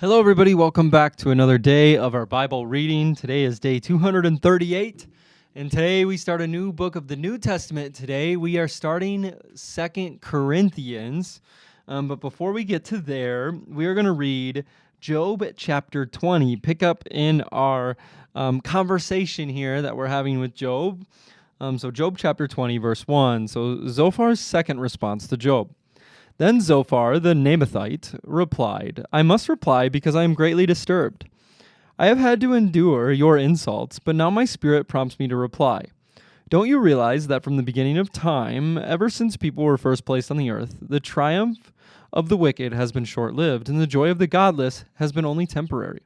Hello, everybody. Welcome back to another day of our Bible reading. Today is day 238, and today we start a new book of the New Testament. Today we are starting 2 Corinthians, but before we get to there, we are going to read Job chapter 20. Pick up in our conversation here that we're having with Job. So Job chapter 20, verse 1. So Zophar's second response to Job. Then Zophar the Naamathite replied, I must reply because I am greatly disturbed. I have had to endure your insults, but now my spirit prompts me to reply. Don't you realize that from the beginning of time, ever since people were first placed on the earth, the triumph of the wicked has been short-lived, and the joy of the godless has been only temporary?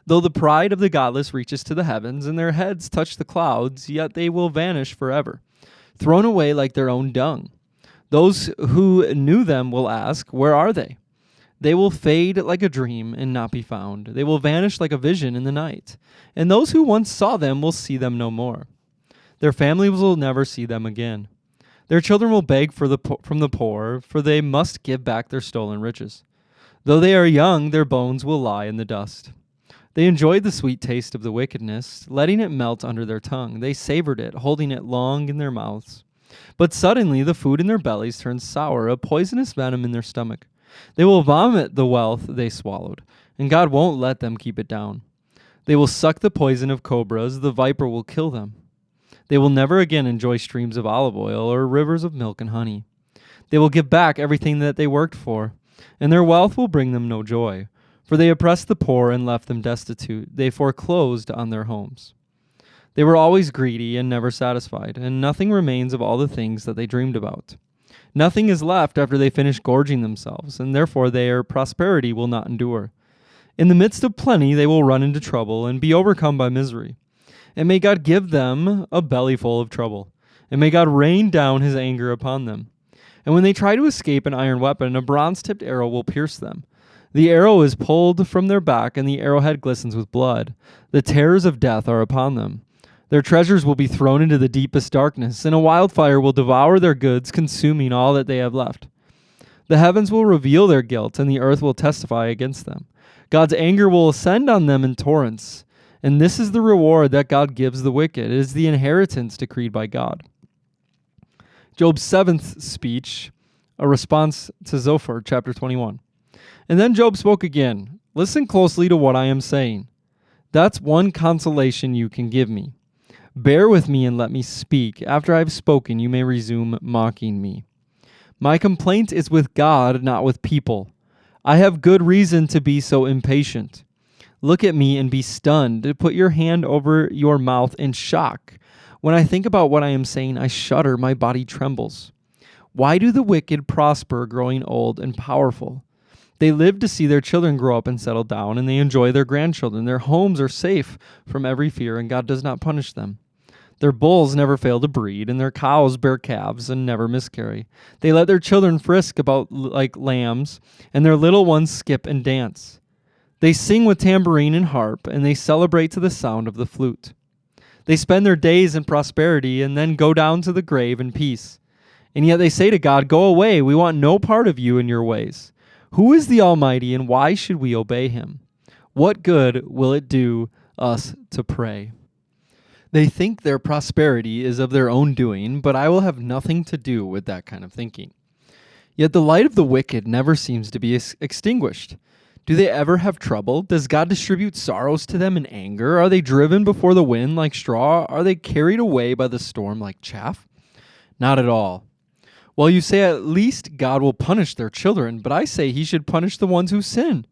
Though the pride of the godless reaches to the heavens, and their heads touch the clouds, yet they will vanish forever, thrown away like their own dung. Those who knew them will ask, where are they? They will fade like a dream and not be found. They will vanish like a vision in the night. And those who once saw them will see them no more. Their families will never see them again. Their children will beg from the poor, for they must give back their stolen riches. Though they are young, their bones will lie in the dust. They enjoyed the sweet taste of the wickedness, letting it melt under their tongue. They savored it, holding it long in their mouths. But suddenly the food in their bellies turns sour, a poisonous venom in their stomach. They will vomit the wealth they swallowed, and God won't let them keep it down. They will suck the poison of cobras, the viper will kill them. They will never again enjoy streams of olive oil or rivers of milk and honey. They will give back everything that they worked for, and their wealth will bring them no joy. For they oppressed the poor and left them destitute. They foreclosed on their homes. They were always greedy and never satisfied, and nothing remains of all the things that they dreamed about. Nothing is left after they finish gorging themselves, and therefore their prosperity will not endure. In the midst of plenty they will run into trouble and be overcome by misery. And may God give them a belly full of trouble, and may God rain down his anger upon them. And when they try to escape an iron weapon, a bronze-tipped arrow will pierce them. The arrow is pulled from their back, and the arrowhead glistens with blood. The terrors of death are upon them. Their treasures will be thrown into the deepest darkness, and a wildfire will devour their goods, consuming all that they have left. The heavens will reveal their guilt, and the earth will testify against them. God's anger will ascend on them in torrents, and this is the reward that God gives the wicked. It is the inheritance decreed by God. Job's seventh speech, a response to Zophar, chapter 21. And then Job spoke again. Listen closely to what I am saying. That's one consolation you can give me. Bear with me and let me speak. After I have spoken, you may resume mocking me. My complaint is with God, not with people. I have good reason to be so impatient. Look at me and be stunned. Put your hand over your mouth in shock. When I think about what I am saying, I shudder. My body trembles. Why do the wicked prosper, growing old and powerful? They live to see their children grow up and settle down, and they enjoy their grandchildren. Their homes are safe from every fear, and God does not punish them. Their bulls never fail to breed, and their cows bear calves and never miscarry. They let their children frisk about like lambs, and their little ones skip and dance. They sing with tambourine and harp, and they celebrate to the sound of the flute. They spend their days in prosperity and then go down to the grave in peace. And yet they say to God, go away, we want no part of you and your ways. Who is the Almighty, and why should we obey him? What good will it do us to pray? They think their prosperity is of their own doing, but I will have nothing to do with that kind of thinking. Yet the light of the wicked never seems to be extinguished. Do they ever have trouble? Does God distribute sorrows to them in anger? Are they driven before the wind like straw? Are they carried away by the storm like chaff? Not at all. Well, you say at least God will punish their children, but I say he should punish the ones who sin,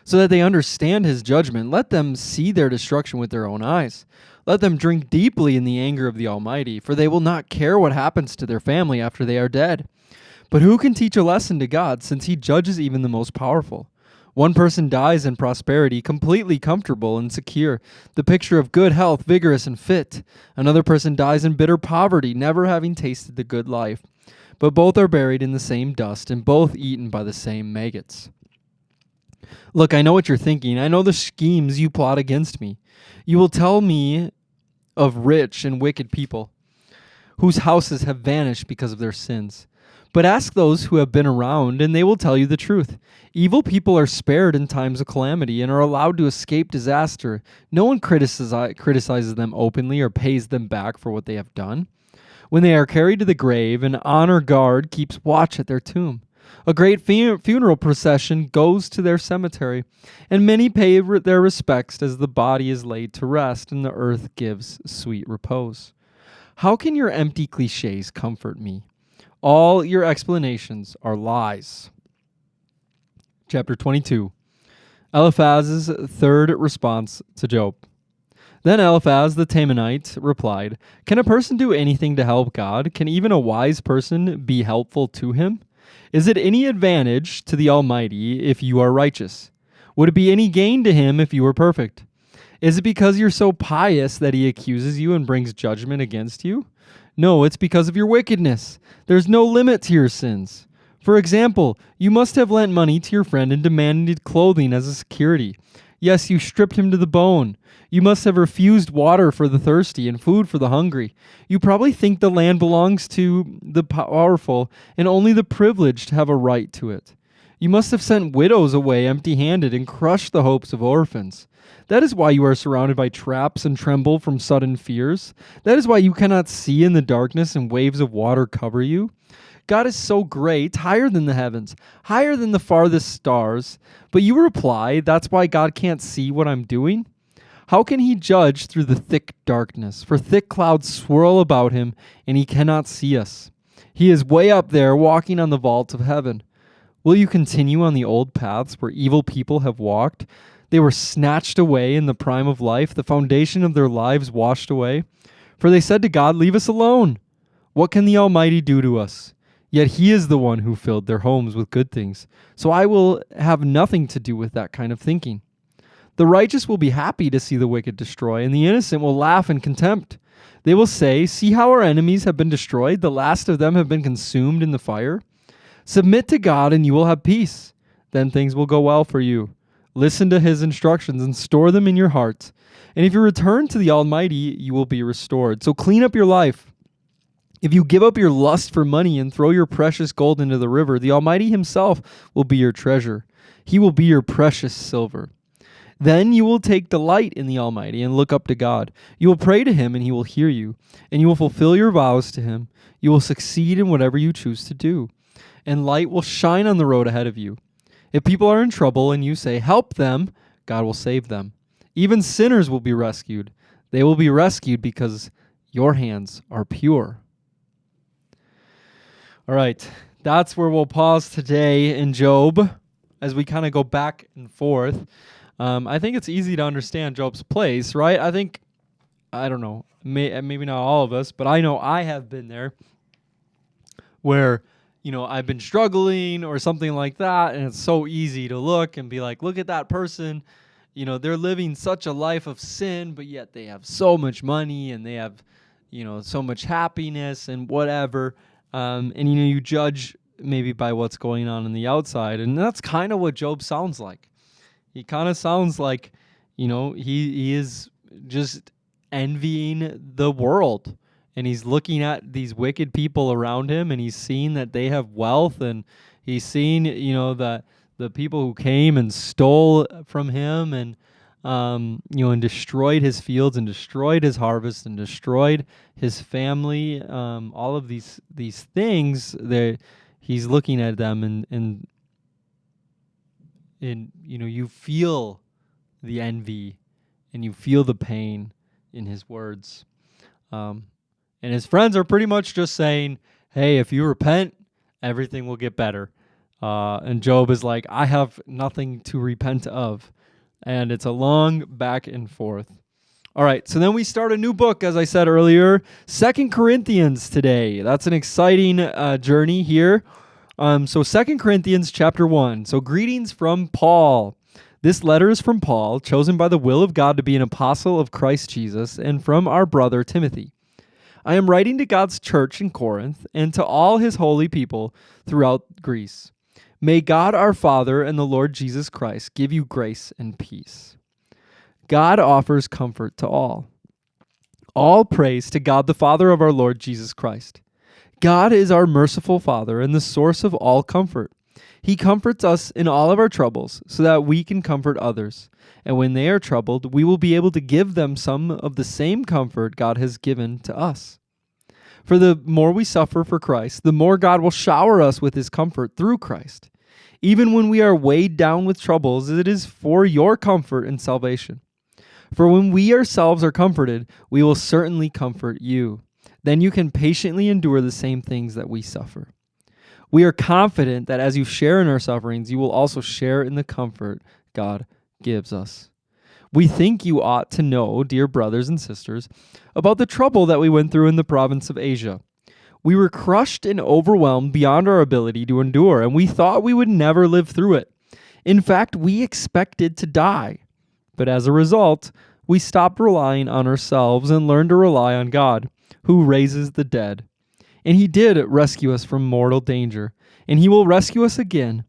so that they understand his judgment. Let them see their destruction with their own eyes. Let them drink deeply in the anger of the Almighty, for they will not care what happens to their family after they are dead. But who can teach a lesson to God, since he judges even the most powerful? One person dies in prosperity, completely comfortable and secure, the picture of good health, vigorous and fit. Another person dies in bitter poverty, never having tasted the good life. But both are buried in the same dust, and both eaten by the same maggots. Look, I know what you're thinking. I know the schemes you plot against me. You will tell me of rich and wicked people whose houses have vanished because of their sins. But ask those who have been around, and they will tell you the truth. Evil people are spared in times of calamity and are allowed to escape disaster. No one criticizes them openly or pays them back for what they have done. When they are carried to the grave, an honor guard keeps watch at their tomb. A great funeral procession goes to their cemetery, and many pay their respects as the body is laid to rest and the earth gives sweet repose. How can your empty cliches comfort me? All your explanations are lies. Chapter 22. Eliphaz's third response to Job. Then Eliphaz the Temanite replied, "Can a person do anything to help God? Can even a wise person be helpful to him? Is it any advantage to the Almighty if you are righteous? Would it be any gain to him if you were perfect? Is it because you're so pious that he accuses you and brings judgment against you? No, it's because of your wickedness. There's no limit to your sins. For example, you must have lent money to your friend and demanded clothing as a security. Yes, you stripped him to the bone. You must have refused water for the thirsty and food for the hungry. You probably think the land belongs to the powerful and only the privileged have a right to it. You must have sent widows away empty-handed and crushed the hopes of orphans. That is why you are surrounded by traps and tremble from sudden fears. That is why you cannot see in the darkness and waves of water cover you. God is so great, higher than the heavens, higher than the farthest stars. But you reply, that's why God can't see what I'm doing? How can he judge through the thick darkness? For thick clouds swirl about him, and he cannot see us. He is way up there, walking on the vault of heaven. Will you continue on the old paths where evil people have walked? They were snatched away in the prime of life, the foundation of their lives washed away. For they said to God, leave us alone. What can the Almighty do to us? Yet he is the one who filled their homes with good things. So I will have nothing to do with that kind of thinking. The righteous will be happy to see the wicked destroy, and the innocent will laugh in contempt. They will say, see how our enemies have been destroyed, the last of them have been consumed in the fire. Submit to God and you will have peace. Then things will go well for you. Listen to his instructions and store them in your heart. And if you return to the Almighty, you will be restored. So clean up your life. If you give up your lust for money and throw your precious gold into the river, the Almighty himself will be your treasure. He will be your precious silver. Then you will take delight in the Almighty and look up to God. You will pray to him and he will hear you, and you will fulfill your vows to him. You will succeed in whatever you choose to do, and light will shine on the road ahead of you. If people are in trouble and you say, help them, God will save them. Even sinners will be rescued. They will be rescued because your hands are pure. All right, that's where we'll pause today in Job as we kind of go back and forth. I think it's easy to understand Job's place, right? I don't know, maybe not all of us, but I know I have been there where, I've been struggling or something like that, and it's so easy to look and be like, look at that person, they're living such a life of sin, but yet they have so much money and they have, so much happiness and whatever. And you judge maybe by what's going on the outside, and that's kind of what Job sounds like. He kind of sounds like, he is just envying the world, and he's looking at these wicked people around him, and he's seeing that they have wealth, and he's seeing, that the people who came and stole from him and, and destroyed his fields and destroyed his harvest and destroyed his family, all of these things, he's looking at them and you feel the envy and you feel the pain in his words. And his friends are pretty much just saying, hey, if you repent, everything will get better. And Job is like, I have nothing to repent of. And it's a long back and forth. All right, so then we start a new book, as I said earlier, 2 Corinthians today. That's an exciting journey here. So 2 Corinthians chapter 1. So greetings from Paul. This letter is from Paul, chosen by the will of God to be an apostle of Christ Jesus, and from our brother Timothy. I am writing to God's church in Corinth and to all his holy people throughout Greece. May God our Father and the Lord Jesus Christ give you grace and peace. God offers comfort to all. All praise to God the Father of our Lord Jesus Christ. God is our merciful Father and the source of all comfort. He comforts us in all of our troubles so that we can comfort others. And when they are troubled, we will be able to give them some of the same comfort God has given to us. For the more we suffer for Christ, the more God will shower us with his comfort through Christ. Even when we are weighed down with troubles, it is for your comfort and salvation. For when we ourselves are comforted, we will certainly comfort you. Then you can patiently endure the same things that we suffer. We are confident that as you share in our sufferings, you will also share in the comfort God gives us. We think you ought to know, dear brothers and sisters, about the trouble that we went through in the province of Asia. We were crushed and overwhelmed beyond our ability to endure, and we thought we would never live through it. In fact, we expected to die. But as a result, we stopped relying on ourselves and learned to rely on God, who raises the dead. And he did rescue us from mortal danger, and he will rescue us again.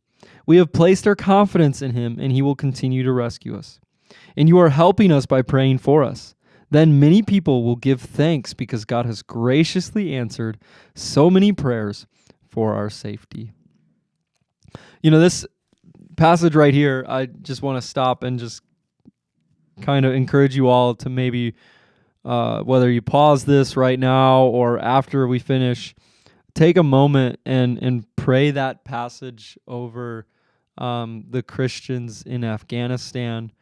We have placed our confidence in him, and he will continue to rescue us. And you are helping us by praying for us. Then many people will give thanks because God has graciously answered so many prayers for our safety. This passage right here, I just want to stop and just kind of encourage you all to maybe whether you pause this right now or after we finish, take a moment and pray that passage over the Christians in Afghanistan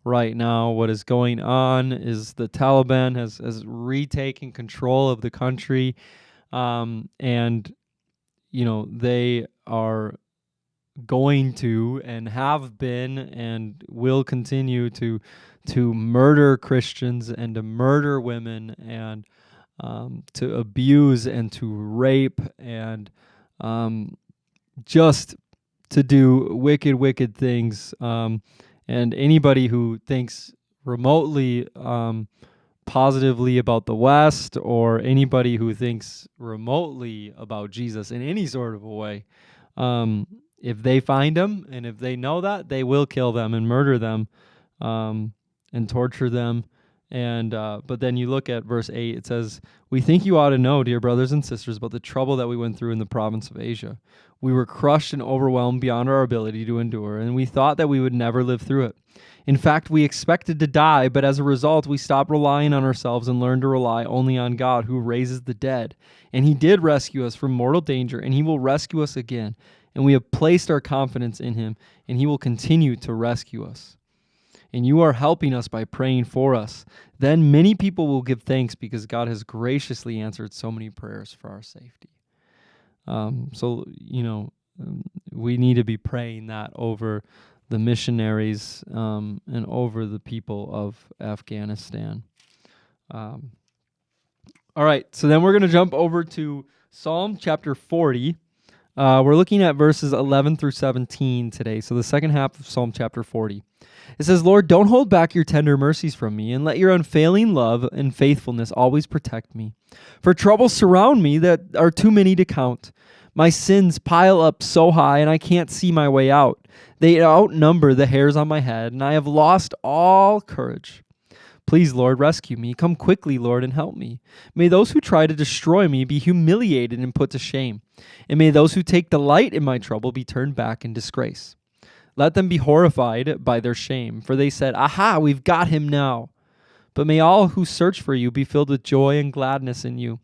right now. What is going on is the Taliban has retaken control of the country, and they are going to and have been and will continue to murder Christians and to murder women and to abuse and to rape and just to do wicked things. And anybody who thinks remotely positively about the West, or anybody who thinks remotely about Jesus in any sort of a way, if they find them and if they know that, they will kill them and murder them and torture them. And but then you look at verse 8, it says, "We think you ought to know, dear brothers and sisters, about the trouble that we went through in the province of Asia. We were crushed and overwhelmed beyond our ability to endure, and we thought that we would never live through it. In fact, we expected to die, but as a result, we stopped relying on ourselves and learned to rely only on God, who raises the dead. And he did rescue us from mortal danger, and he will rescue us again. And we have placed our confidence in him, and he will continue to rescue us. And you are helping us by praying for us. Then many people will give thanks because God has graciously answered so many prayers for our safety." We need to be praying that over the missionaries and over the people of Afghanistan. All right, so then we're going to jump over to Psalm chapter 40. We're looking at verses 11 through 17 today, so the second half of Psalm chapter 40. It says, "Lord, don't hold back your tender mercies from me, and let your unfailing love and faithfulness always protect me. For troubles surround me that are too many to count. My sins pile up so high, and I can't see my way out. They outnumber the hairs on my head, and I have lost all courage. Please, Lord, rescue me. Come quickly, Lord, and help me. May those who try to destroy me be humiliated and put to shame, and may those who take delight in my trouble be turned back in disgrace. Let them be horrified by their shame, for they said, 'Aha, we've got him now.' But may all who search for you be filled with joy and gladness in you.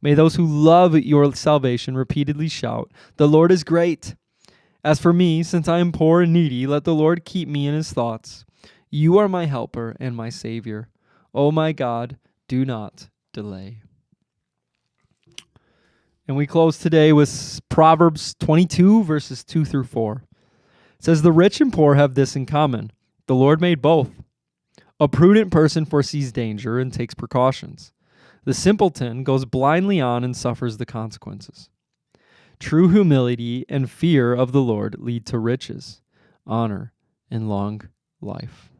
May those who love your salvation repeatedly shout, 'The Lord is great.' As for me, since I am poor and needy, let the Lord keep me in his thoughts. You are my helper and my Savior. Oh my God, do not delay." And we close today with Proverbs 22, verses 2 through 4. It says, "The rich and poor have this in common. The Lord made both. A prudent person foresees danger and takes precautions. The simpleton goes blindly on and suffers the consequences. True humility and fear of the Lord lead to riches, honor, and long life."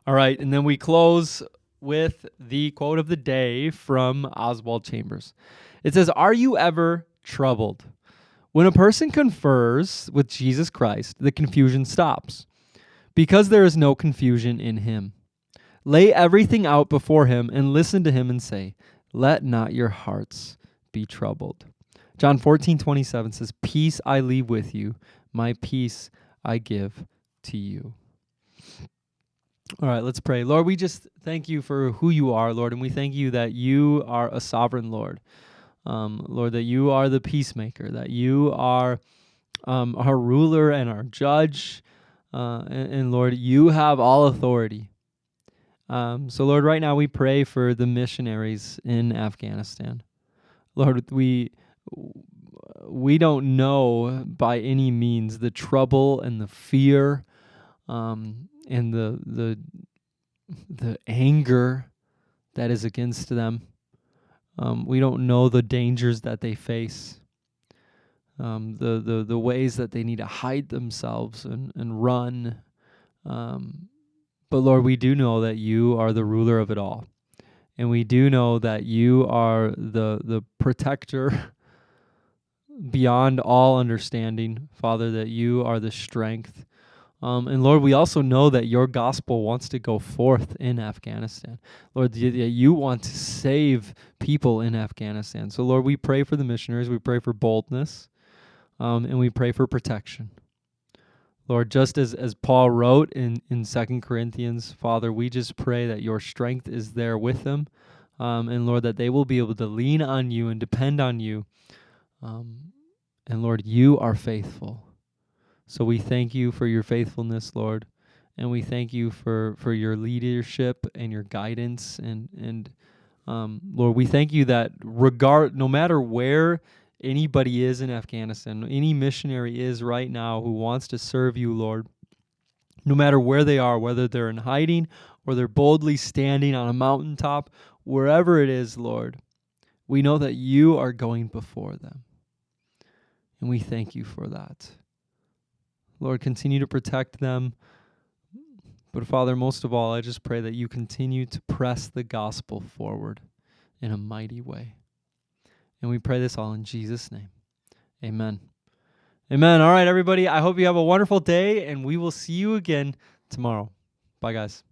All right, and then we close with the quote of the day from Oswald Chambers. It says, "Are you ever troubled? When a person confers with Jesus Christ, the confusion stops, because there is no confusion in him. Lay everything out before him and listen to him and say, 'Let not your hearts be troubled. John 14:27 says, "Peace I leave with you, my peace I give to you." All right, let's pray. Lord, we just thank you for who you are, Lord, and we thank you that you are a sovereign Lord. Lord, that you are the peacemaker, that you are our ruler and our judge, and Lord, you have all authority. So Lord, right now we pray for the missionaries in Afghanistan. Lord, we don't know by any means the trouble and the fear, and the anger that is against them. We don't know the dangers that they face, the ways that they need to hide themselves and run. But Lord, we do know that you are the ruler of it all. And we do know that you are the protector beyond all understanding, Father, that you are the strength. And Lord, we also know that your gospel wants to go forth in Afghanistan. Lord, that you want to save people in Afghanistan. So Lord, we pray for the missionaries, we pray for boldness, and we pray for protection. Lord, just as Paul wrote in 2 Corinthians, Father, we just pray that your strength is there with them, and Lord, that they will be able to lean on you and depend on you. And Lord, you are faithful. So we thank you for your faithfulness, Lord, and we thank you for your leadership and your guidance. And Lord, we thank you that no matter where anybody is in Afghanistan, any missionary is right now who wants to serve you, Lord, no matter where they are, whether they're in hiding or they're boldly standing on a mountaintop, wherever it is, Lord, we know that you are going before them. And we thank you for that. Lord, continue to protect them. But Father, most of all, I just pray that you continue to press the gospel forward in a mighty way. And we pray this all in Jesus' name. Amen. Amen. All right, everybody. I hope you have a wonderful day, and we will see you again tomorrow. Bye, guys.